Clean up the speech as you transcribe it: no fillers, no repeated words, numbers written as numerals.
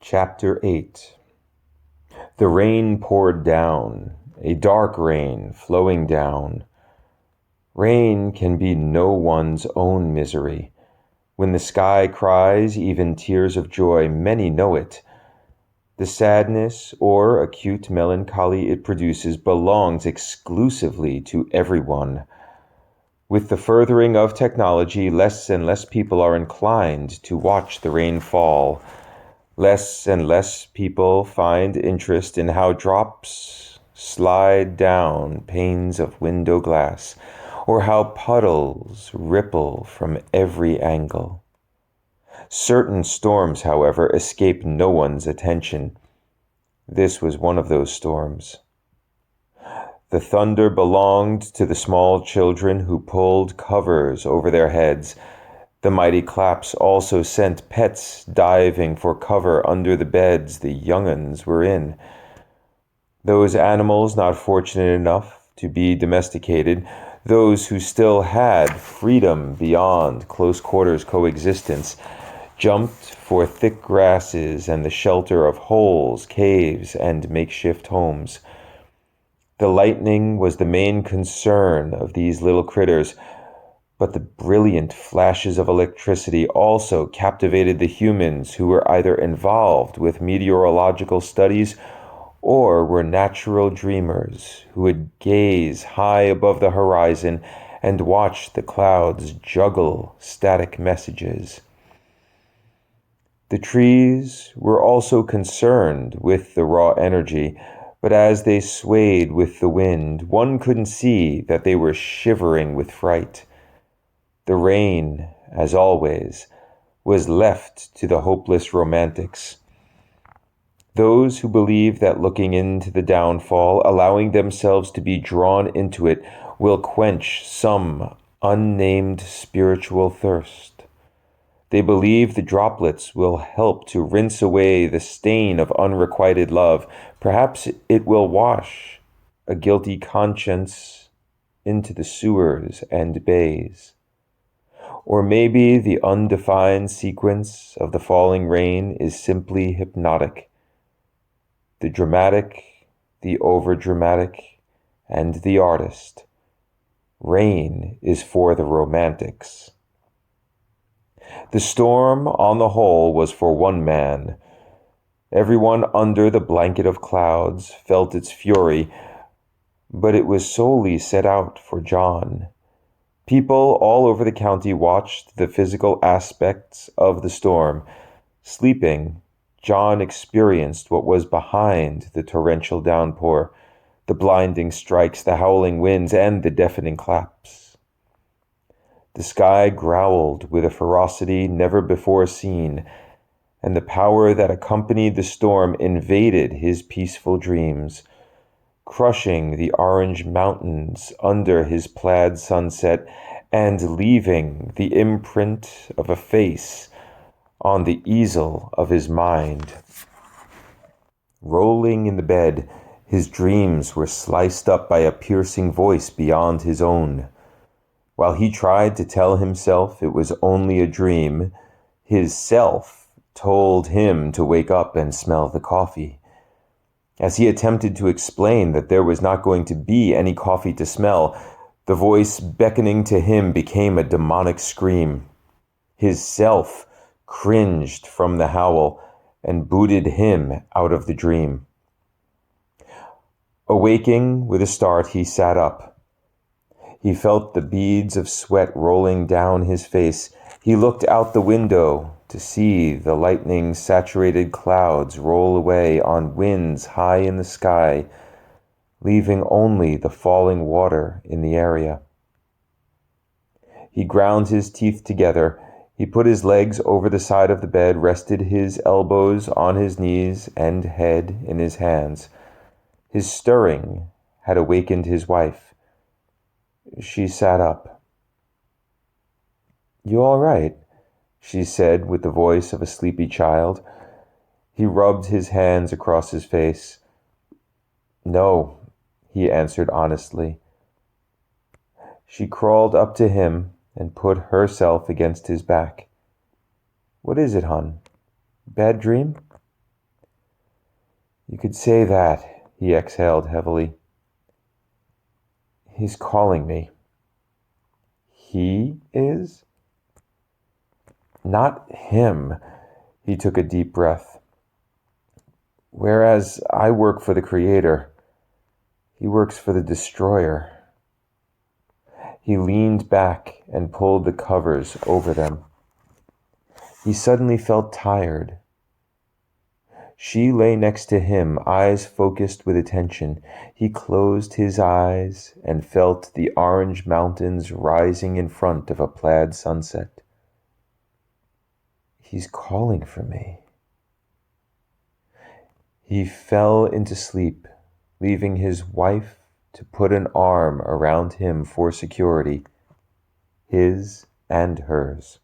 Chapter 8. The rain poured down, a dark rain flowing down. Rain can be no one's own misery. When the sky cries even tears of joy, many know it. The sadness or acute melancholy it produces belongs exclusively to everyone. With the furthering of technology, less and less people are inclined to watch the rain fall. Less and less people find interest in how drops slide down panes of window glass, or how puddles ripple from every angle. Certain storms, however, escape no one's attention. This was one of those storms. The thunder belonged to the small children who pulled covers over their heads. The mighty claps also sent pets diving for cover under the beds the young'uns were in. Those animals not fortunate enough to be domesticated, those who still had freedom beyond close quarters coexistence, jumped for thick grasses and the shelter of holes, caves, and makeshift homes. The lightning was the main concern of these little critters, but the brilliant flashes of electricity also captivated the humans who were either involved with meteorological studies or were natural dreamers who would gaze high above the horizon and watch the clouds juggle static messages. The trees were also concerned with the raw energy, but as they swayed with the wind, one couldn't see that they were shivering with fright. The rain, as always, was left to the hopeless romantics. Those who believe that looking into the downfall, allowing themselves to be drawn into it, will quench some unnamed spiritual thirst. They believe the droplets will help to rinse away the stain of unrequited love. Perhaps it will wash a guilty conscience into the sewers and bays. Or maybe the undefined sequence of the falling rain is simply hypnotic. The dramatic, the overdramatic, and the artist. Rain is for the romantics. The storm, on the whole, was for one man. Everyone under the blanket of clouds felt its fury, but it was solely set out for John. People all over the county watched the physical aspects of the storm. Sleeping, John experienced what was behind the torrential downpour, the blinding strikes, the howling winds, and the deafening claps. The sky growled with a ferocity never before seen, and the power that accompanied the storm invaded his peaceful dreams, crushing the orange mountains under his plaid sunset and leaving the imprint of a face on the easel of his mind. Rolling in the bed, his dreams were sliced up by a piercing voice beyond his own. While he tried to tell himself it was only a dream, his self told him to wake up and smell the coffee. As he attempted to explain that there was not going to be any coffee to smell, the voice beckoning to him became a demonic scream. His self cringed from the howl and booted him out of the dream. Awaking with a start, he sat up. He felt the beads of sweat rolling down his face. He looked out the window to see the lightning-saturated clouds roll away on winds high in the sky, leaving only the falling water in the area. He ground his teeth together. He put his legs over the side of the bed, rested his elbows on his knees and head in his hands. His stirring had awakened his wife. She sat up. "You all right?" she said with the voice of a sleepy child. He rubbed his hands across his face. "No," he answered honestly. She crawled up to him and put herself against his back. "What is it, hon? Bad dream?" You could say that, he exhaled heavily. He's calling me. He is? Not him. He took a deep breath. Whereas I work for the Creator, he works for the Destroyer. He leaned back and pulled the covers over them. He suddenly felt tired. She lay next to him, eyes focused with attention. He closed his eyes and felt the orange mountains rising in front of a plaid sunset. He's calling for me. He fell into sleep, leaving his wife to put an arm around him for security, his and hers.